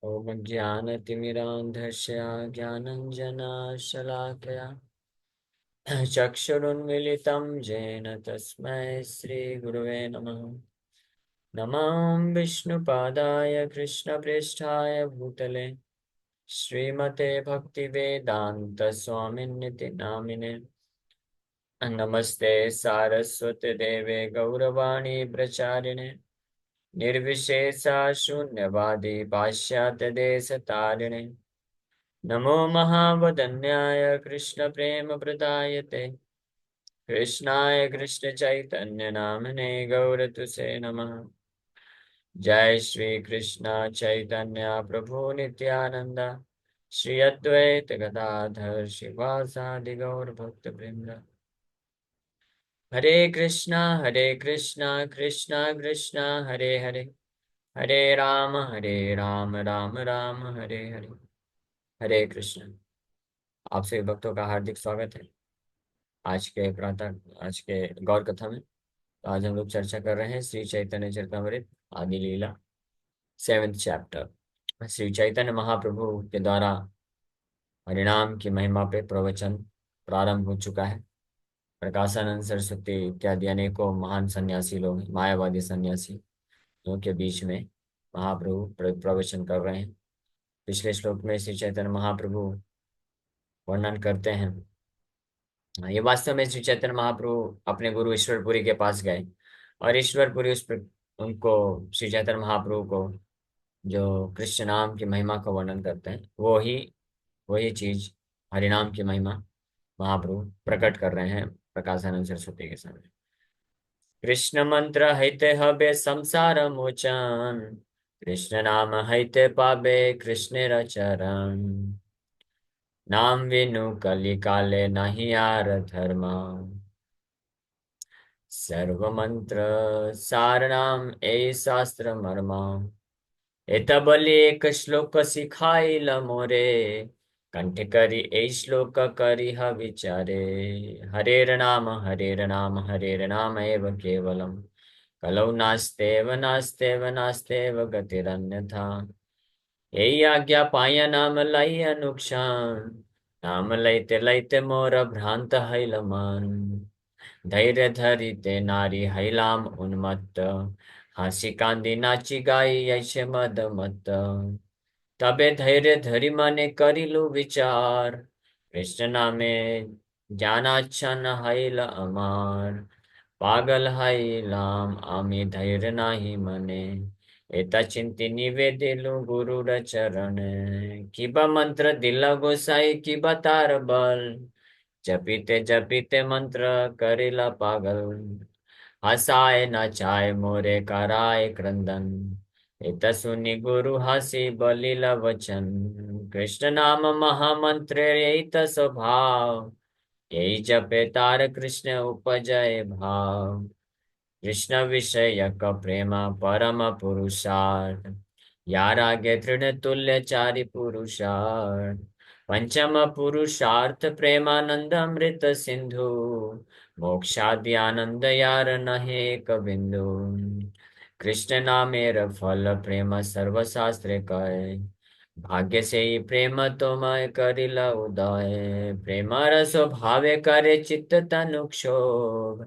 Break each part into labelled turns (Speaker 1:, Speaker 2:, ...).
Speaker 1: ॐ ज्ञानतिमिरान्धस्य ज्ञानञ्जनशलाकया चक्षुरुन्मिलितं येन तस्मै श्रीगुरवे नमः। नमः विष्णुपादाय कृष्णप्रेष्ठाय भूतले श्रीमते भक्तिवेदान्तस्वामिन्निति नामिने। नमस्ते सारस्वती देवे गौरवाणी प्रचारिणे निर्विशेषा शून्यवादी पाश्चात्यदेशतारिणे। नमो महावदन्याय कृष्णप्रेमप्रदायते कृष्णाय कृष्णचैतन्यनामने गौरतुसे नमः। जय श्री कृष्ण चैतन्य प्रभु नित्यानंद श्री अद्वैत गदाधर शिवासादि गौर भक्त वृंद। हरे कृष्णा कृष्णा कृष्णा हरे हरे, हरे राम राम राम हरे हरे। हरे कृष्ण। आप सभी भक्तों का हार्दिक स्वागत है आज के गौर कथा में। तो आज हम लोग चर्चा कर रहे हैं श्री चैतन्य चरितमृत आदि लीला 7th चैप्टर। श्री चैतन्य महाप्रभु के द्वारा हरिनाम की महिमा पे प्रवचन प्रारंभ हो चुका है। प्रकाशानंद सरस्वती इत्यादि अनेकों महान सन्यासी लोग, मायावादी सन्यासी लोगों के बीच में महाप्रभु प्रवचन कर रहे हैं। पिछले श्लोक में श्री चैतन्य महाप्रभु वर्णन करते हैं। ये वास्तव में श्री चैतन्य महाप्रभु अपने गुरु ईश्वरपुरी के पास गए और ईश्वरपुरी उस पर उनको श्री चैतन्य महाप्रभु को जो कृष्ण नाम की महिमा का वर्णन करते हैं वही चीज हरिनाम की महिमा महाप्रभु प्रकट कर रहे हैं प्रकाशानंद सरस्वती के सामने। कृष्ण मंत्र हैते हबे संसार मोचन, कृष्ण नाम हैते पाबे कृष्ण चरण। नाम विनु कलि काले नहीं आर धर्म, सर्व मंत्र सारनाम ए शास्त्र मर्मा। एतबली एक श्लोक सिखाइल मोरे, कंठ करी ए श्लोक करी ह विचारे। हरेर नाम हरेर नाम एव केवलम, कलौ नास्तेव नास्तेव नास्तेव गतिरन्यथा। यही आज्ञा पाया नाम लई अनुक्षण, नाम लैते लैते मोर भ्रांत हैल मन। धैर्य धरी ते नारी हैलाम उन्मत्त, हासी कांदी नाची गाई ऐसे मद मत। तबे धैर्य धरी मने करिलु विचार, कृष्ण नामे ज्ञानाच्छन हैल अमार। पागल हैलाम आमी धैर्य नाही मने, एता चिंती निवेदिलु गुरुर चरण। किबा मंत्र दिला गोसाई किबा तार बल, जपीते जपीते मंत्र करिला पागल। हसाए नचाए मोरे कराए क्रंदन, इत सुनि गुरु हसी बलिला वचन। कृष्ण नाम महामंत्र इत स्वभाव, यही जपे तार कृष्ण उपजय भाव। कृष्ण विषय का प्रेम परम पुरुषार्थ, यार आगे तृण तुल्य चारि पुरुषार्थ। पंचम पुरुषार्थ प्रेमानंद अमृत सिंधु, मोक्षादि आनंद यार नहे एक बिंदु। कृष्ण नामेर फल प्रेम सर्व शास्त्र कहे, भाग्य से ही प्रेम तोमय करिला उदय। प्रेम रस भावे करे चित्त तनु क्षोभ,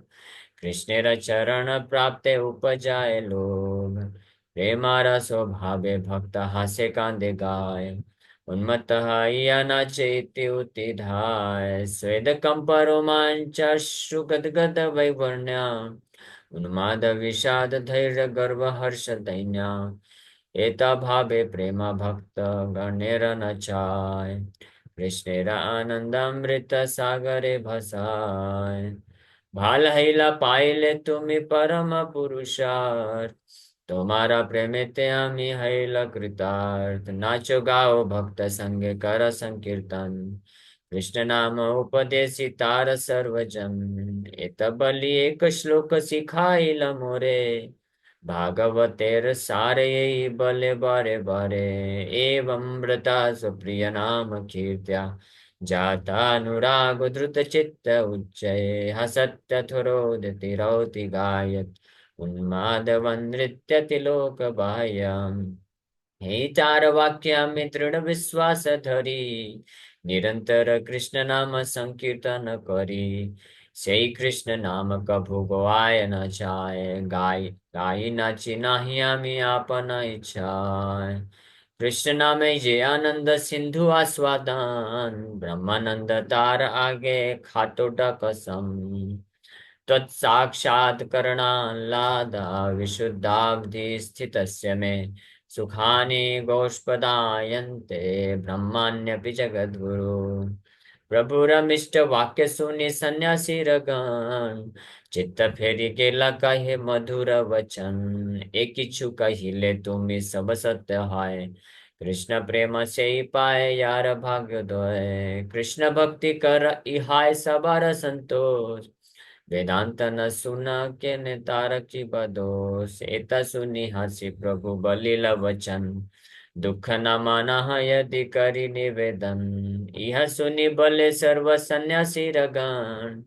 Speaker 1: कृष्णेर चरण प्राप्ते उपजाए लोभ। प्रेमारा स्वभावे भक्त हासे कांदे गाय, उन्मत्त हइया नाचे इति उति धाय। स्वेद कंप रोमांच श्रुगदगद वैवर्ण्य, उन्माद विषाद धैर्य गर्व हर्ष दैन्य। एता भावे प्रेम भक्त गणेर नचाय, कृष्णेर आनंदामृत सागरे भसाय। भाल हैला पाइले तुमी परम पुरुषार्थ, तुम्हारा प्रेमेते आमी हैला कृतार्थ। नाचो गाओ भक्त संगे कर संकीर्तन, कृष्ण नाम उपदेशी तार सर्वजन। एत बलि एक श्लोक सिखाइल मोरे, भागवतेर सार यही बले बारे बारे। एवं व्रता सुप्रिय नाम कीर्त्या, जाता अनुराग द्रुत चित्त उच्चये। हसत्यथुरोदति रौति गायत्, उन्मादवन् नृत्यति लोक बाह्यम्। हे चार वाक्य में दृढ़ विश्वास धरी, निरंतर कृष्ण नाम संकीर्तन करी। से कृष्ण नाम कभु गवाय न जाय, गाय गाई नाची नाही आम्ही आपन इच्छाय। कृष्ण नामे जे आनंद सिंधु आस्वादन, ब्रह्मानंद तार आगे खातोटा कसम। तत्साक्षात्करणाल्लादा विशुद्धाब्धि स्थितस्य मे, सुखानि गोष्पदायन्ते ब्रह्माण्यपि जगद्गुरु। प्रभुरमिष्ट वाक्य सुनि सन्यासी रगन, चित्त फेरी केला कहे मधुर वचन। एक इच्छु कहिले तुम्ही सब सत्य हाय, कृष्ण प्रेम से ही पाए यार भाग्योदय। कृष्ण भक्ति कर इहाय सबार संतोष, वेदांत न सुना के ने तारक की बदोस। एता सुनी हसी प्रभु बलिल वचन, दुख न माना यदि करी निवेदन। यह सुनी बले सर्व सन्यासी रगन,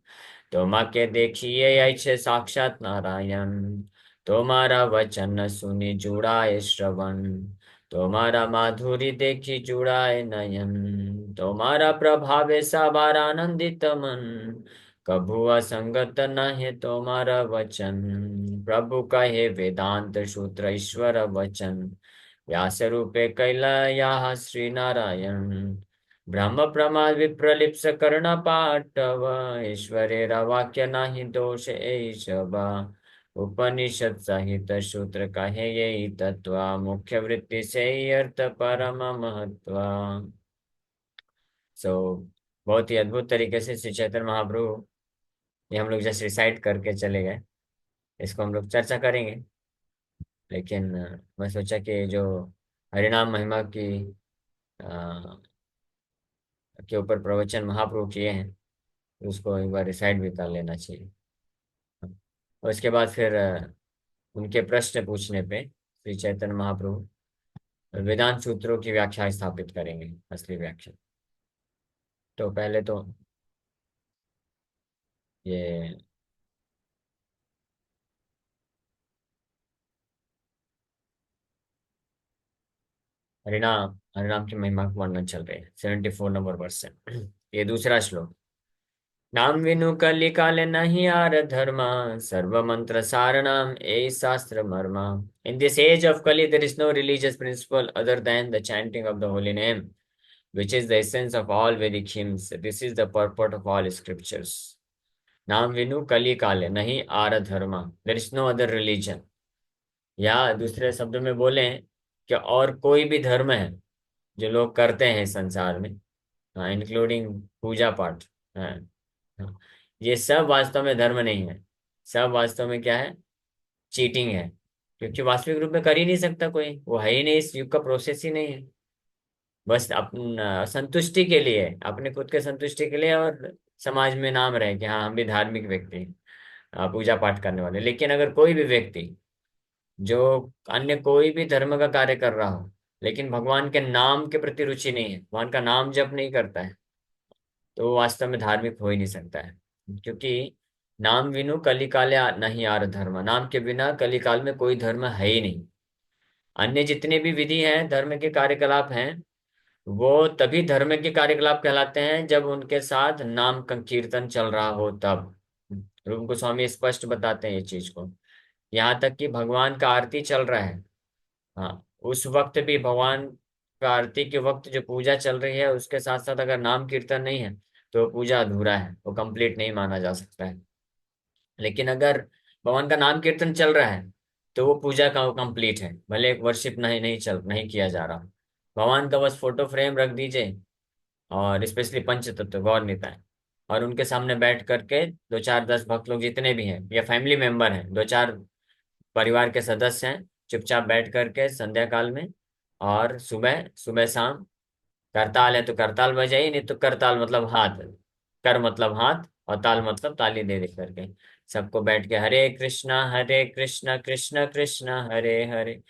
Speaker 1: तोमा के देखिए ऐसे साक्षात नारायण। तुम्हारा वचन सुनी जुड़ाए श्रवण, तुम्हारा माधुरी देखी जुड़ाए नयन। तुम्हारा प्रभाव ऐसा बार आनंदित मन, कभु असंगत नहे तुम्हारा वचन। प्रभु कहे वेदांत सूत्र ईश्वर वचन, व्यास रूपे कैलया श्री नारायण। ब्रह्म प्रमाद विप्रलिप्स कर्ण पाटव, ईश्वरे वाक्य नाही दोष ऐशबा। उपनिषद सहित सूत्र कहे यही तत्व, मुख्य वृत्ति से ही अर्थ परम महत्व। सो बहुत ही अद्भुत तरीके से श्री चैतन्य महाप्रभु, ये हम लोग जस्ट रिसाइट करके चले गए, इसको हम लोग चर्चा करेंगे। लेकिन मैं सोचा कि जो हरिनाम महिमा की अ, के ऊपर प्रवचन महाप्रभु किए हैं, उसको एक बार रिसाइट भी कर लेना चाहिए। और इसके बाद फिर उनके प्रश्न पूछने पे श्री चैतन्य महाप्रभु वेदांत सूत्रों की व्याख्या स्थापित करेंगे, असली व्याख्या। तो पहले तो ये हरिनाम हरिनाम की महिमा का वर्णन चल रहे हैं, 74 नंबर वर्ष से। ये दूसरा श्लोक। नाम विनु कलि काले नहीं आर धर्मा, सर्व मंत्र सारणम ए शास्त्र मर्मा। In this age of Kali, there is no religious principle other than the chanting of the holy name, which is the essence of all Vedic hymns. This is the purport of all scriptures. नाम विनु कलि काले नहीं आर धर्मा, there is no other religion। या दूसरे शब्दों में बोले कि और कोई भी धर्म है जो लोग करते हैं संसार में, इंक्लूडिंग पूजा पाठ, हाँ, हाँ, ये सब वास्तव में धर्म नहीं है। सब वास्तव में क्या है? चीटिंग है। क्योंकि वास्तविक रूप में कर ही नहीं सकता कोई, वो है ही नहीं, इस युग का प्रोसेस ही नहीं है। बस अपना संतुष्टि के लिए, अपने खुद के संतुष्टि के लिए, और समाज में नाम रहे कि हाँ हम भी धार्मिक व्यक्ति हैं, पूजा पाठ करने वाले। लेकिन अगर कोई भी व्यक्ति जो अन्य कोई भी धर्म का कार्य कर रहा हो, लेकिन भगवान के नाम के प्रति रुचि नहीं है, भगवान का नाम जप नहीं करता है, तो वो वास्तव में धार्मिक हो ही नहीं सकता है। क्योंकि नाम विनु कलिकाले नहीं आर धर्म, नाम के बिना कलिकाल में कोई धर्म है ही नहीं। अन्य जितने भी विधि हैं, धर्म के कार्यकलाप हैं, वो तभी धर्म के कार्यकलाप कहलाते हैं जब उनके साथ नाम कीर्तन चल रहा हो तब। रूप गोस्वामी स्पष्ट बताते हैं ये चीज को। यहाँ तक कि भगवान का आरती चल रहा है, हाँ, उस वक्त भी भगवान का आरती के वक्त जो पूजा चल रही है, उसके साथ साथ अगर नाम कीर्तन नहीं है तो पूजा अधूरा है, वो कंप्लीट नहीं माना जा सकता है। लेकिन अगर भगवान का नाम कीर्तन चल रहा है तो वो पूजा का कंप्लीट है, भले एक वर्शिप नहीं किया जा रहा। भगवान का बस फोटो फ्रेम रख दीजिए, और स्पेशली पंच तत्व गौर निताय, और उनके सामने बैठ करके दो चार 10 भक्त लोग जितने भी हैं, या फैमिली मेंबर हैं, दो चार परिवार के सदस्य हैं, चुपचाप बैठ करके संध्या काल में, और सुबह सुबह शाम करताल है तो करताल बजाइए, नहीं तो करताल मतलब हाथ, कर मतलब हाथ, और ताल मतलब ताली दे दे करके सबको बैठ के हरे कृष्णा कृष्ण कृष्ण हरे हरे,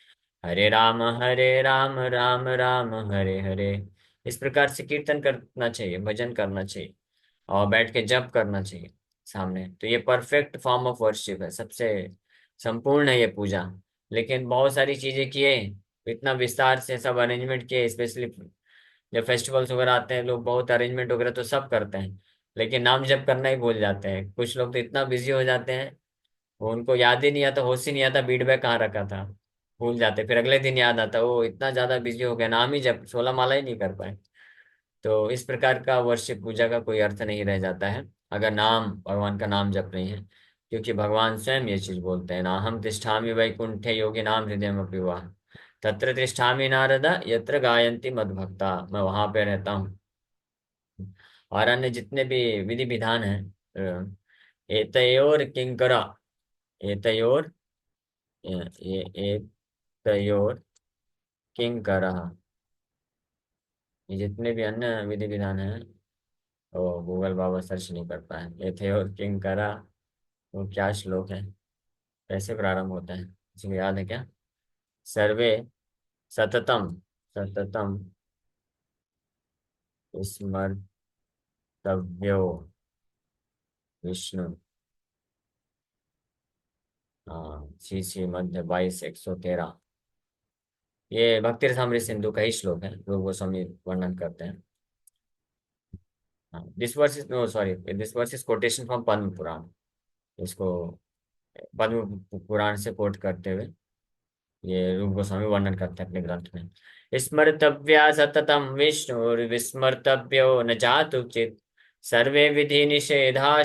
Speaker 1: हरे राम राम राम हरे हरे। इस प्रकार से कीर्तन करना चाहिए, भजन करना चाहिए, और बैठ के जप करना चाहिए सामने। तो ये परफेक्ट फॉर्म ऑफ वर्शिप है, सबसे संपूर्ण है ये पूजा। लेकिन बहुत सारी चीजें किए, इतना विस्तार से सब अरेंजमेंट किए, स्पेशली जब फेस्टिवल्स वगैरह आते हैं लोग बहुत अरेंजमेंट वगैरह तो सब करते हैं, लेकिन नाम जप करना ही भूल जाते हैं। कुछ लोग तो इतना बिजी हो जाते हैं, वो उनको याद ही नहीं आता, होश ही नहीं आता बीट बैग कहाँ रखा था, भूल जाते। फिर अगले दिन याद आता, वो इतना ज्यादा बिजी हो गया, नाम ही जप 16 माला ही नहीं कर पाए। तो इस प्रकार का वर्षिप पूजा का कोई अर्थ नहीं रह जाता है अगर नाम, भगवान का नाम जप नहीं है। क्योंकि भगवान स्वयं ये चीज बोलते हैं ना, हम तिष्ठामि वैकुंठे योगी नाम हृदयमपि वा तत्र तिष्ठामि नारद यत्र गायन्ति मद्भक्ता, मैं वहां पे रहता हूँ। और अन्य जितने भी विधि विधान हैं, एतयोर किंकरा, एतयोर ये एतयोर किंकरः, ये जितने भी अन्य विधि विधान हैं वो गूगल बाबा सर्च नहीं कर पाए। एतयोर किंकरा, वो क्या श्लोक है, कैसे प्रारंभ होता है, किसी को याद है क्या? सर्वे सततम, सततम स्मर्तव्यो विष्णु। हाँ, सी मध्य 22 113। ये भक्ति रसामृत सिंधु का ही श्लोक है, लोग गोस्वामी वर्णन करते हैं। हाँ, this verse is, no sorry, this verse is quotation from Padma Purana. इसको पद्म पुराण से कोट करते हुए ये रूप गोस्वामी वर्णन करते हैं अपने ग्रंथ में। स्मर्तव्या सततम विष्णुर्विस्मर्तव्यो न जातुचित, सर्वे विधि निषेधा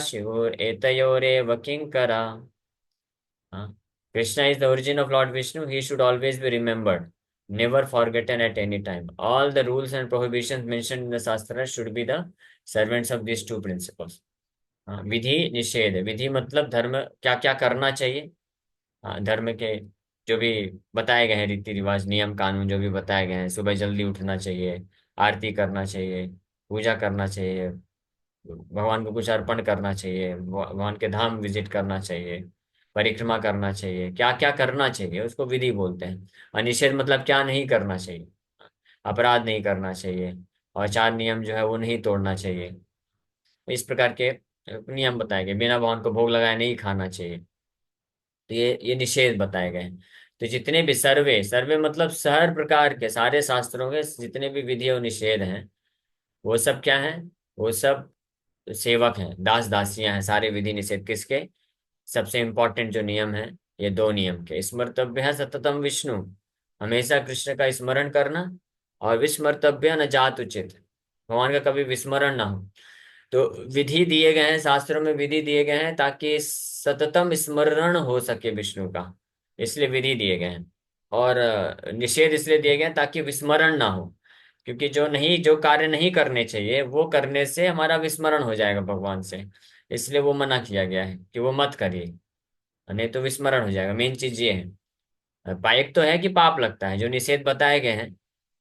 Speaker 1: एतयोरेव किंकरा। हाँ, Krishna is the origin of Lord Vishnu. He should always be remembered, never forgotten at any time. All the rules and prohibitions mentioned in the Shastra should be the servants of these two principles. हाँ, विधि निषेध, विधि मतलब धर्म, क्या क्या करना चाहिए। हाँ, धर्म के जो भी बताए गए हैं रीति रिवाज नियम कानून जो भी बताए गए हैं, सुबह जल्दी उठना चाहिए, आरती करना चाहिए, पूजा करना चाहिए, भगवान को कुछ अर्पण करना चाहिए, भगवान के धाम विजिट करना चाहिए, परिक्रमा करना चाहिए, क्या क्या करना चाहिए उसको विधि बोलते हैं। और निषेध मतलब क्या नहीं करना चाहिए, अपराध नहीं करना चाहिए, और चार नियम जो है वो नहीं तोड़ना चाहिए। इस प्रकार के नियम बताए गए, बिना भगवान को भोग लगाए नहीं खाना चाहिए। तो ये निषेध बताए गए हैं। तो जितने भी सर्वे, सर्वे मतलब हर प्रकार के सारे शास्त्रों के जितने भी विधि और निषेध हैं वो सब क्या है, वो सब सेवक हैं, दास दासियां हैं। सारे विधि निषेध किसके? सबसे इंपॉर्टेंट जो नियम है, ये दो नियम के, स्मर्तव्य है सततम विष्णु, हमेशा कृष्ण का स्मरण करना, और विस्मर्तव्य न जात उचित, भगवान का कभी विस्मरण ना हो। तो विधि दिए गए हैं, शास्त्रों में विधि दिए गए हैं ताकि सततम स्मरण हो सके विष्णु का, इसलिए विधि दिए गए हैं। और निषेध इसलिए दिए गए हैं ताकि विस्मरण ना हो, क्योंकि जो कार्य नहीं करने चाहिए वो करने से हमारा विस्मरण हो जाएगा भगवान से, इसलिए वो मना किया गया है कि वो मत करिए, नहीं तो विस्मरण हो जाएगा। मेन चीज ये है। एक तो है कि पाप लगता है, जो निषेध बताए गए हैं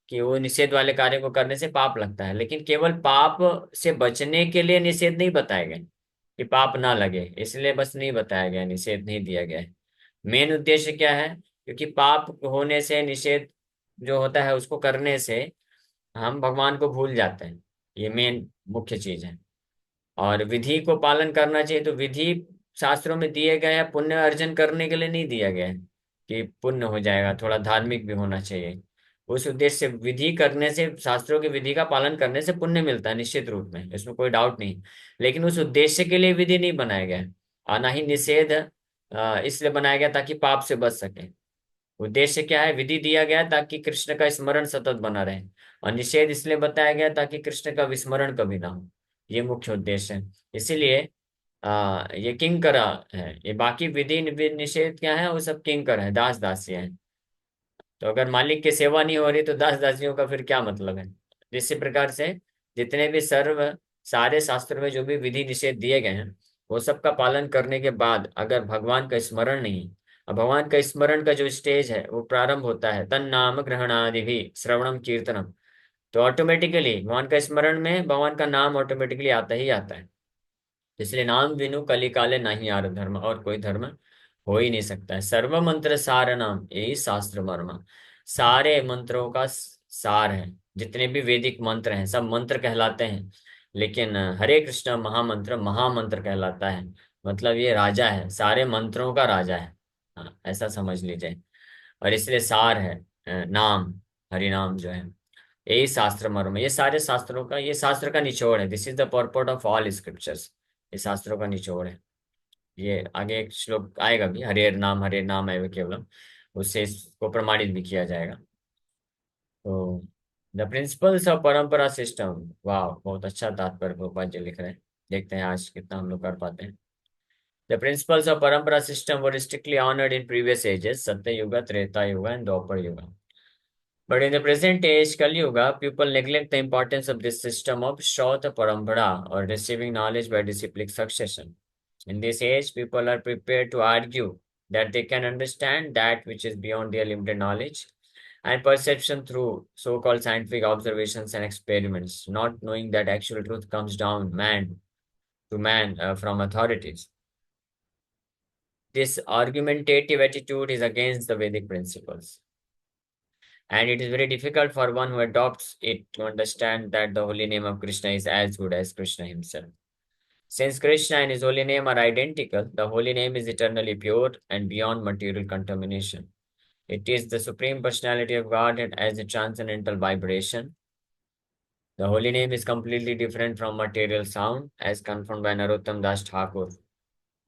Speaker 1: कि वो निषेध वाले कार्य को करने से पाप लगता है, लेकिन केवल पाप से बचने के लिए निषेध नहीं बताए गए कि पाप ना लगे, इसलिए बस नहीं बताया गया, निषेध नहीं दिया गया है। मेन उद्देश्य क्या है? क्योंकि पाप होने से, निषेध जो होता है उसको करने से हम भगवान को भूल जाते हैं, ये मेन मुख्य चीज है। और विधि को पालन करना चाहिए, तो विधि शास्त्रों में दिए गए हैं पुण्य अर्जन करने के लिए नहीं दिया गया है कि पुण्य हो जाएगा, थोड़ा धार्मिक भी होना चाहिए। उस उद्देश्य से विधि करने से, शास्त्रों की विधि का पालन करने से पुण्य मिलता है निश्चित रूप में, इसमें कोई डाउट नहीं। लेकिन उस उद्देश्य के लिए विधि नहीं बनाया गया है। और ना ही निषेध इसलिए बनाया गया ताकि पाप से बच सके। उद्देश्य क्या है? विधि दिया गया ताकि कृष्ण का स्मरण सतत बना रहे, और निषेध इसलिए बताया गया ताकि कृष्ण का विस्मरण कभी ना हो। ये मुख्य उद्देश्य है। इसीलिए ये किंकरा है, ये बाकी विधि निषेध क्या है, वो सब किंकर है, दास दासियां हैं। तो अगर मालिक की सेवा नहीं हो रही तो दास दासियों का फिर क्या मतलब है? इसी प्रकार से जितने भी सारे शास्त्रों में जो भी विधि निषेध दिए गए हैं वो सब का पालन करने के बाद अगर भगवान का स्मरण नहीं, अब भगवान का स्मरण का जो स्टेज है वो प्रारंभ होता है तन नाम ग्रहणादि भी श्रवणम कीर्तनम, तो ऑटोमेटिकली भगवान का स्मरण में भगवान का नाम ऑटोमेटिकली आता ही आता है। इसलिए नाम बिनु कली काले नहीं आर धर्म, और कोई धर्म हो ही नहीं सकता है। सर्व मंत्र सार नाम यही शास्त्र मर्म, सारे मंत्रों का सार है। जितने भी वैदिक मंत्र हैं सब मंत्र कहलाते हैं, लेकिन हरे कृष्ण महामंत्र महामंत्र कहलाता है। मतलब ये राजा है, सारे मंत्रों का राजा है। हाँ, ऐसा समझ लीजिए। और इसलिए सार है, नाम, हरि नाम जो है, यही शास्त्र मर्म है। ये सारे शास्त्रों का, ये शास्त्र का निचोड़ है। This is the पर्पट of all scriptures. ये शास्त्रों का निचोड़ है। ये आगे एक श्लोक आएगा भी, हरे नाम एव केवलम, उससे इसको प्रमाणित भी किया जाएगा। तो the principles of parampara system, वाह बहुत अच्छा तात्पर्य गोपाल जी लिख रहे हैं। देखते हैं आज कितना हम लोग कर पाते हैं। The principles of parampara system were strictly honoured in previous ages, Satya Yuga, Treta युग एंड द्वापर युग। But in the present age, Kali Yuga, people neglect the importance of this system of Shrauta Parambara, or receiving knowledge by disciplic succession. In this age, people are prepared to argue that they can understand that which is beyond their limited knowledge and perception through so-called scientific observations and experiments, not knowing that actual truth comes down man to man from authorities. This argumentative attitude is against the Vedic principles. And it is very difficult for one who adopts it to understand that the holy name of Krishna is as good as Krishna himself. Since Krishna and his holy name are identical, the holy name is eternally pure and beyond material contamination. It is the Supreme Personality of Godhead as a transcendental vibration. The holy name is completely different from material sound, as confirmed by Narottam Das Thakur.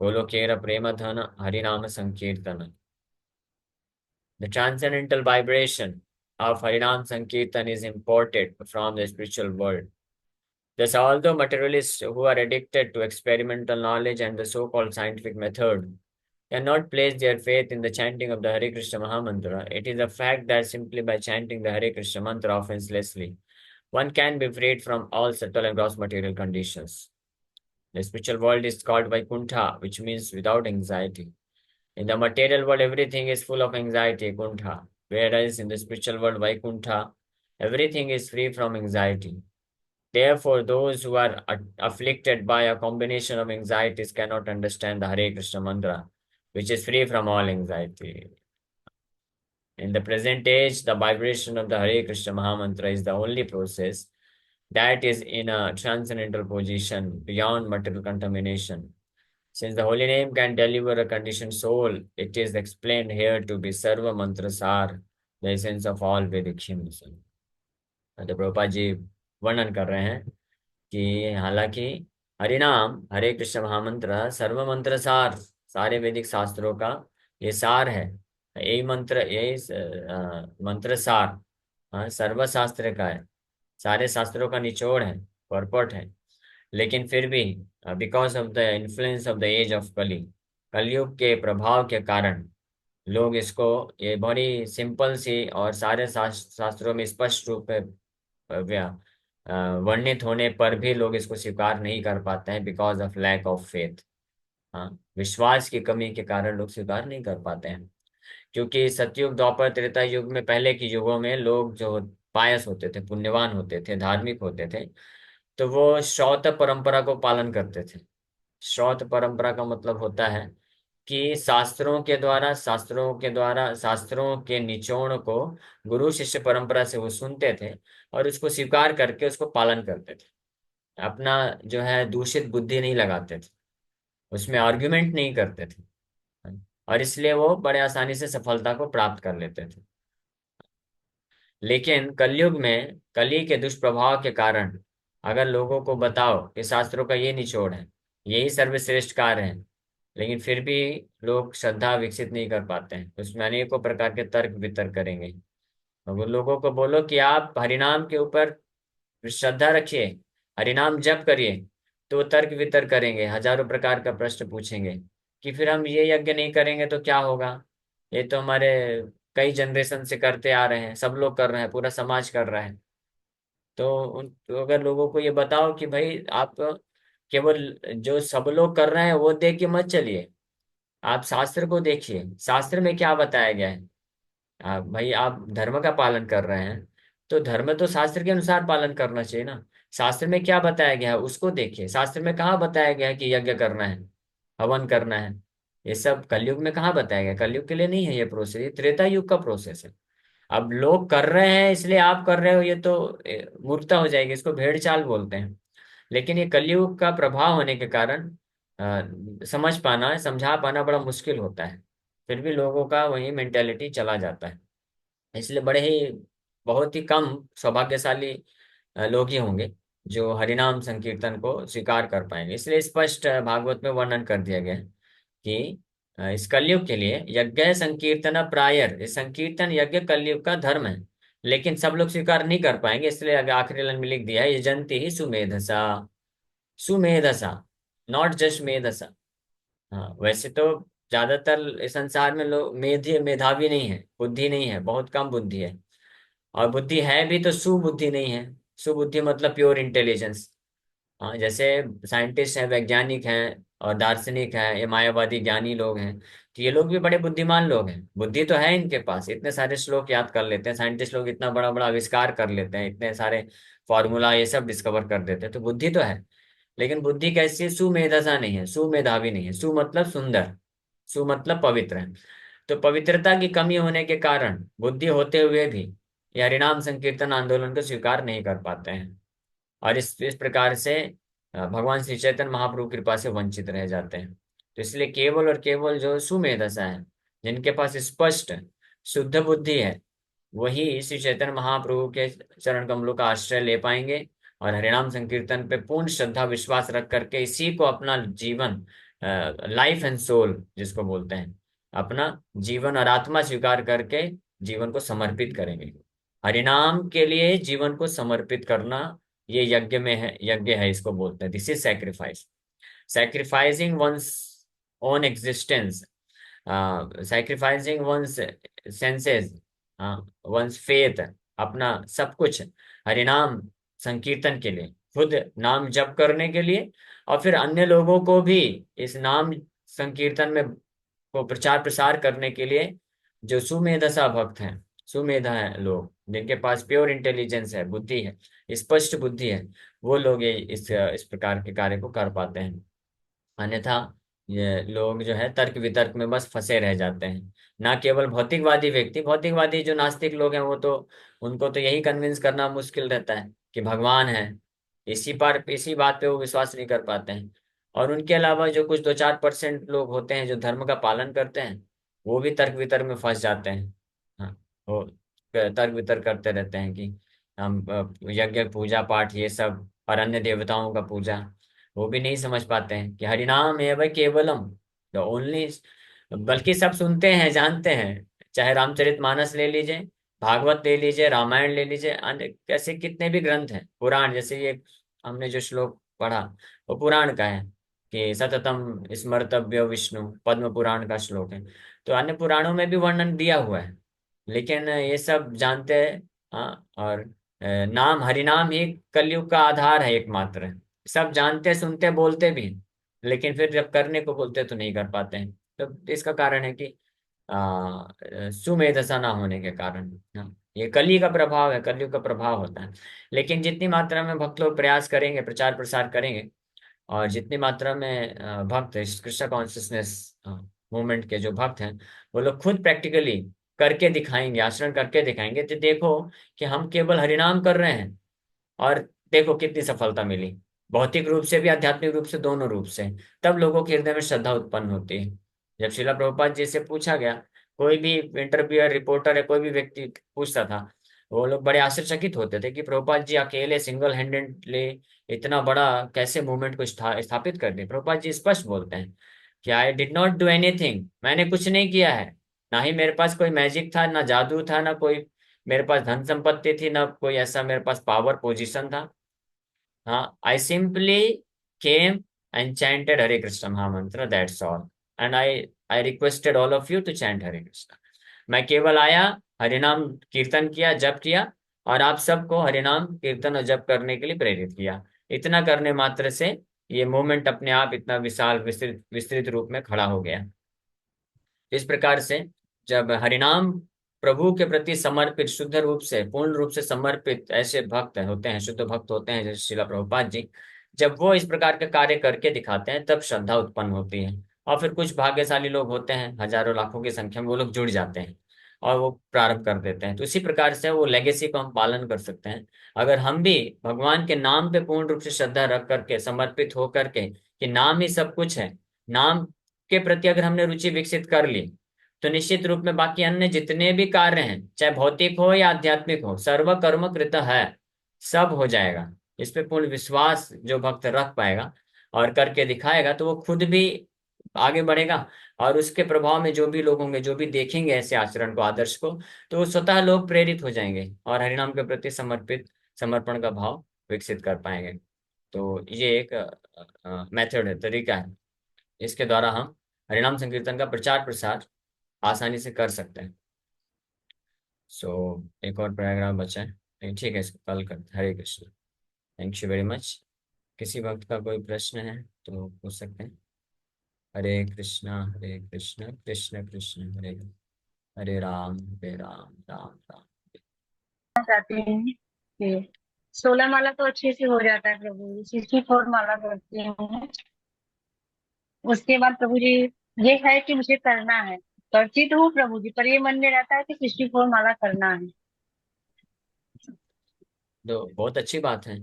Speaker 1: Golokera Premadhana Harinama Sankirtana. The transcendental vibration of Harinam Sankirtan is imported from the spiritual world. Thus, although materialists who are addicted to experimental knowledge and the so-called scientific method cannot place their faith in the chanting of the Hare Krishna Mahamantra, it is a fact that simply by chanting the Hare Krishna mantra offenselessly, one can be freed from all subtle and gross material conditions. The spiritual world is called Vaikuntha, which means without anxiety. In the material world, everything is full of anxiety, kuntha. Whereas in the spiritual world, Vaikuntha, everything is free from anxiety. Therefore, those who are afflicted by a combination of anxieties cannot understand the Hare Krishna mantra, which is free from all anxiety. In the present age, the vibration of the Hare Krishna Mahamantra is the only process that is in a transcendental position beyond material contamination. Since the holy name can deliver a conditioned soul, it is explained here to be Sarva Mantra Sar, the essence of all Vedic hymns. तो प्रभुपाद जी वर्णन कर रहे हैं कि हालांकि हरिनाम, हरे कृष्ण महामंत्र सर्व मंत्र सार, सारे वैदिक शास्त्रों का ये सार है। यही मंत्र, यही मंत्र सार, सर्व शास्त्र का है, सारे शास्त्रों का निचोड़ है, परपट है। लेकिन फिर भी because of the influence of the age of Kalyug के प्रभाव के कारण लोग इसको, ये बड़ी सिंपल सी और सारे शास्त्रों में स्पष्ट रूप में वर्णित होने पर भी लोग इसको स्वीकार नहीं कर पाते हैं, because of lack of faith. हाँ, विश्वास की कमी के कारण लोग स्वीकार नहीं कर पाते हैं। क्योंकि सतयुग, द्वापर, त्रेता युग में, पहले के युगों में लोग जो पायस होते थे, पुण्यवान होते थे, धार्मिक होते थे, तो वो श्रौत परंपरा को पालन करते थे। श्रौत परंपरा का मतलब होता है कि शास्त्रों के निचोड़ को गुरु शिष्य परंपरा से वो सुनते थे और उसको स्वीकार करके उसको पालन करते थे। अपना जो है दूषित बुद्धि नहीं लगाते थे, उसमें आर्ग्यूमेंट नहीं करते थे, और इसलिए वो बड़े आसानी से सफलता को प्राप्त कर लेते थे। लेकिन कलयुग में कली के दुष्प्रभाव के कारण अगर लोगों को बताओ कि शास्त्रों का ये निचोड़ है, यही सर्वश्रेष्ठ कार्य है, लेकिन फिर भी लोग श्रद्धा विकसित नहीं कर पाते हैं। उसमें अनेकों प्रकार के तर्क वितर्क करेंगे। और लोगों को बोलो कि आप हरिनाम के ऊपर श्रद्धा रखिए, हरिनाम जप करिए, तो वो तर्क वितर्क करेंगे, हजारों प्रकार का प्रश्न पूछेंगे कि फिर हम ये यज्ञ नहीं करेंगे तो क्या होगा, ये तो हमारे कई जनरेशन से करते आ रहे हैं, सब लोग कर रहे हैं, पूरा समाज कर रहा है। तो अगर लोगों को ये बताओ कि भाई आप केवल जो सब लोग कर रहे हैं वो देख के मत चलिए, आप शास्त्र को देखिए, शास्त्र में क्या बताया गया है। भाई आप धर्म का पालन कर रहे हैं, तो धर्म तो शास्त्र के अनुसार पालन करना चाहिए ना। शास्त्र में क्या बताया गया है उसको देखिए। शास्त्र में कहाँ बताया गया है कि यज्ञ करना है, हवन करना है? ये सब कलयुग में कहाँ बताया गया? कलयुग के लिए नहीं है ये प्रोसेस, ये त्रेता युग का प्रोसेस है। अब लोग कर रहे हैं इसलिए आप कर रहे हो, ये तो मूर्खता हो जाएगी, इसको भेड़ चाल बोलते हैं। लेकिन ये कलयुग का प्रभाव होने के कारण समझ पाना, समझा पाना बड़ा मुश्किल होता है। फिर भी लोगों का वही मेंटेलिटी चला जाता है। इसलिए बड़े ही बहुत ही कम सौभाग्यशाली लोग ही होंगे जो हरिनाम संकीर्तन को स्वीकार कर पाएंगे। इसलिए स्पष्ट भागवत में वर्णन कर दिया गया है कि इस कलयुग के लिए यज्ञ संकीर्तन प्रायर, ये संकीर्तन यज्ञ कलयुग का धर्म है, लेकिन सब लोग स्वीकार नहीं कर पाएंगे। इसलिए आगे आखिरी लाइन में लिख दिया है, ये जनती ही सुमेधसा। सुमेधसा, नॉट जस्ट मेधसा। हाँ, वैसे तो ज्यादातर इस संसार में लोग मेधावी नहीं है, बुद्धि नहीं है, बहुत कम बुद्धि है। और बुद्धि है भी तो सुबुद्धि नहीं है। सुबुद्धि मतलब प्योर इंटेलिजेंस। हाँ, जैसे साइंटिस्ट हैं, वैज्ञानिक हैं और दार्शनिक हैं, ये मायावादी ज्ञानी लोग हैं, तो ये लोग भी बड़े बुद्धिमान लोग हैं। बुद्धि तो है इनके पास, इतने सारे श्लोक याद कर लेते हैं, साइंटिस्ट लोग इतना बड़ा बड़ा आविष्कार कर लेते हैं, इतने सारे फॉर्मूला ये सब डिस्कवर कर देते हैं, तो बुद्धि तो है। लेकिन बुद्धि कैसी है? सुमेधसा नहीं है, सुमेधावी नहीं है। सु मतलब सुंदर, सु मतलब पवित्र है। तो पवित्रता की कमी होने के कारण बुद्धि होते हुए भी ये हरिनाम संकीर्तन आंदोलन को स्वीकार नहीं कर पाते हैं, और इस प्रकार से भगवान श्री चैतन्य महाप्रभु की कृपा से वंचित रह जाते हैं। तो इसलिए केवल और केवल जो सुमेधसा है, जिनके पास स्पष्ट शुद्ध बुद्धि है, वही श्री चैतन्य महाप्रभु के चरण कमलों का आश्रय ले पाएंगे और हरिनाम संकीर्तन पे पूर्ण श्रद्धा विश्वास रख करके इसी को अपना जीवन, लाइफ एंड सोल जिसको बोलते हैं, अपना जीवन और आत्मा स्वीकार करके जीवन को समर्पित करेंगे। हरिनाम के लिए जीवन को समर्पित करना, ये यज्ञ में है, यज्ञ है इसको बोलते हैं। This is sacrifice, sacrificing one's own existence, sacrificing one's senses, one's faith, अपना सब कुछ हरिनाम संकीर्तन के लिए, खुद नाम जप करने के लिए, और फिर अन्य लोगों को भी इस नाम संकीर्तन में को प्रचार प्रसार करने के लिए। जो सुमेधसा भक्त हैं, सुमेधा है लोग, जिनके पास प्योर इंटेलिजेंस है, बुद्धि है, स्पष्ट बुद्धि है, वो लोग ये इस प्रकार के कार्य को कर पाते हैं। अन्यथा ये लोग जो है तर्क वितर्क में बस फंसे रह जाते हैं। ना केवल भौतिकवादी व्यक्ति, भौतिकवादी जो नास्तिक लोग हैं, वो तो उनको तो यही कन्विंस करना मुश्किल रहता है कि भगवान है, इसी बात पे वो विश्वास नहीं कर पाते हैं। और उनके अलावा जो कुछ 2-4% लोग होते हैं जो धर्म का पालन करते हैं, वो भी तर्क वितर्क में फंस जाते हैं। हाँ, वो तर्क वितर्क करते रहते हैं कि हम यज्ञ पूजा पाठ ये सब और अन्य देवताओं का पूजा, वो भी नहीं समझ पाते हैं कि हरिनाम एवं केवलम द ओनली। बल्कि सब सुनते हैं, जानते हैं, चाहे रामचरितमानस ले लीजिए, भागवत ले लीजिए, रामायण ले लीजिए, अन्य ऐसे कितने भी ग्रंथ हैं, पुराण, जैसे ये हमने जो श्लोक पढ़ा वो पुराण का है कि सततम स्मर्तव्य विष्णु, पद्म पुराण का श्लोक है। तो अन्य पुराणों में भी वर्णन दिया हुआ है, लेकिन ये सब जानते हैं। हाँ, और नाम हरिनाम ही कलयुग का आधार है एकमात्र। सब जानते, सुनते, बोलते भी हैं, लेकिन फिर जब करने को बोलते तो नहीं कर पाते हैं। तो इसका कारण है कि सुमेधसा ना होने के कारण। हाँ, ये कली का प्रभाव है, कलयुग का प्रभाव होता है। लेकिन जितनी मात्रा में भक्त लोग प्रयास करेंगे, प्रचार प्रसार करेंगे, और जितनी मात्रा में भक्त कृष्ण कॉन्शियसनेस मूवमेंट के जो भक्त हैं, वो लोग खुद प्रैक्टिकली करके दिखाएंगे, आचरण करके दिखाएंगे, तो देखो कि हम केवल हरिनाम कर रहे हैं और देखो कितनी सफलता मिली, भौतिक रूप से भी, आध्यात्मिक रूप से, दोनों रूप से। तब लोगों के हृदय में श्रद्धा उत्पन्न होती है। जब शिला प्रभुपाद जी से पूछा गया, कोई भी इंटरव्यूअर, रिपोर्टर या कोई भी व्यक्ति पूछता था, वो लोग बड़े आश्चर्यचकित होते थे कि प्रभुपाद जी अकेले सिंगल हैंडेडली इतना बड़ा कैसे मूवमेंट को स्थापित कर दिए। प्रभुपाद जी स्पष्ट बोलते हैं कि I did not do anything, मैंने कुछ नहीं किया है। ना ही मेरे पास कोई मैजिक था, ना जादू था, ना कोई मेरे पास धन संपत्ति थी, ना कोई ऐसा मेरे पास पावर पोजीशन था। हाँ, I simply came and chanted Hare Krishna mahamantra, that's all, and I requested all of you to chant Hare Krishna. मैं केवल आया, हरिनाम कीर्तन किया, जप किया, और आप सबको हरिनाम कीर्तन और जप करने के लिए प्रेरित किया। इतना करने मात्र से ये मूवमेंट अपने आप इतना विशाल विस्तृत विस्तृत रूप में खड़ा हो गया। इस प्रकार से जब हरिनाम प्रभु के प्रति समर्पित, शुद्ध रूप से, पूर्ण रूप से समर्पित ऐसे भक्त होते हैं, शुद्ध भक्त होते हैं जैसे शिला प्रभुपाद जी, जब वो इस प्रकार के कार्य करके दिखाते हैं, तब श्रद्धा उत्पन्न होती है। और फिर कुछ भाग्यशाली लोग होते हैं, हजारों लाखों की संख्या में, वो लोग जुड़ जाते हैं और वो प्रारंभ कर देते हैं। तो इसी प्रकार से वो लेगेसी को हम पालन कर सकते हैं। अगर हम भी भगवान के नाम पे पूर्ण रूप से श्रद्धा रख करके, समर्पित होकर के, कि नाम ही सब कुछ है, नाम के प्रति अगर हमने रुचि विकसित कर ली, तो निश्चित रूप में बाकी अन्य जितने भी कार्य हैं, चाहे भौतिक हो या आध्यात्मिक हो, सर्व कर्म कृत है, सब हो जाएगा। इस पे पूर्ण विश्वास जो भक्त रख पाएगा और करके दिखाएगा, तो वो खुद भी आगे बढ़ेगा। और उसके प्रभाव में जो भी लोग होंगे, जो भी देखेंगे ऐसे आचरण को, आदर्श को, तो स्वतः लोग प्रेरित हो जाएंगे और हरिनाम के प्रति समर्पण का भाव विकसित कर पाएंगे। तो ये एक मेथड है, तरीका है। इसके द्वारा हम हरिनाम संकीर्तन का प्रचार प्रसार आसानी से कर सकते हैं। सो एक और पैराग्राफ बचा है, नहीं, ठीक है, इसको कल करते हैं। Hare Krishna. Thank you very much. किसी वक्त का कोई प्रश्न है तो पूछ सकते हैं। हरे कृष्णा कृष्ण कृष्ण हरे हरे, हरे राम राम राम।
Speaker 2: चाहती हूँ कि 16 माला तो अच्छे से हो जाता है प्रभु जी, 64 माला करती हूँ। उसके बाद प्रभु जी ये है कि मुझे करना है, करती तो हूँ प्रभु जी, पर ये मन में रहता है कि 64 माला करना है।
Speaker 1: तो बहुत अच्छी बात है,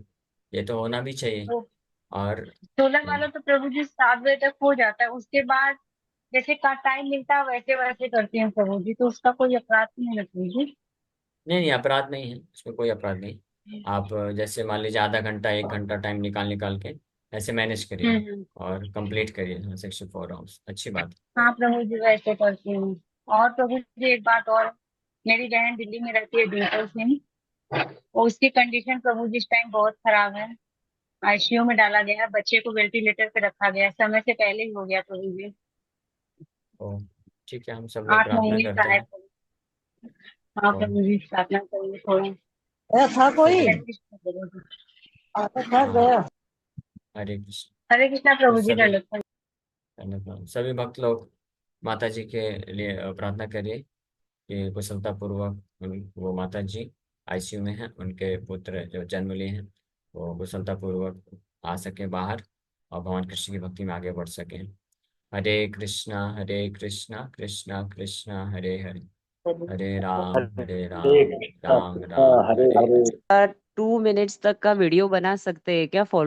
Speaker 1: ये तो होना भी चाहिए।
Speaker 2: तो
Speaker 1: और
Speaker 2: 16 माला तो प्रभु जी 7 बजे तक हो जाता है, उसके बाद जैसे का टाइम मिलता है वैसे वैसे करती हूँ प्रभु जी, तो उसका कोई अपराध नहीं है प्रभु जी।
Speaker 1: नहीं नहीं, अपराध नहीं है, इसमें कोई अपराध नहीं। आप जैसे मान लीजिए आधा घंटा 1 घंटा टाइम निकाल निकाल के ऐसे मैनेज करिए
Speaker 2: हम्म।
Speaker 1: और कंप्लीट करिए 64 आवर्स, अच्छी बात है।
Speaker 2: हाँ प्रभु जी वैसे करती हूँ। और प्रभु जी एक बात और, मेरी बहन दिल्ली में रहती है, डिम्पल सिंह, और उसकी कंडीशन प्रभु जी इस टाइम बहुत खराब है। आईसीयू में डाला गया है, बच्चे को वेंटिलेटर पे रखा गया है, समय से पहले ही हो गया प्रभु जी।
Speaker 1: तो ठीक है, हम सब लोग
Speaker 2: 8
Speaker 1: प्रार्थना
Speaker 2: महीने का
Speaker 1: करते
Speaker 2: है
Speaker 1: हैं।
Speaker 2: प्रभु। हाँ
Speaker 1: तो
Speaker 2: प्रभु जी प्रार्थना करिए थोड़ा।
Speaker 3: था कोई
Speaker 1: चलिए।
Speaker 2: हरे कृष्ण प्रभु जी।
Speaker 3: आता था
Speaker 1: हाँ,
Speaker 3: गया।
Speaker 1: हरे कृष्ण।
Speaker 2: हरे कृष्णा
Speaker 1: तो
Speaker 2: प्रभु जी
Speaker 1: सभी
Speaker 2: ललित।
Speaker 1: सभी भक्त लोग माता जी के लिए प्रार्थना करिए कि कुशलता पूर्वक वो माता जी आईसीयू में हैं, उनके पुत्र जो जन्म लिए हैं वो कुशलता पूर्वक आ सके बाहर और भगवान कृष्ण की भक्ति में आगे बढ़ सके। हरे कृष्णा कृष्णा कृष्णा हरे हरे, हरे
Speaker 3: हरे
Speaker 1: राम
Speaker 3: कृष्णा
Speaker 1: राम
Speaker 3: कृष्णा
Speaker 1: राम
Speaker 3: हरे
Speaker 1: हरे
Speaker 3: हरे।
Speaker 1: हरे।
Speaker 4: 2 मिनट्स तक का वीडियो बना सकते हैं क्या? फॉलो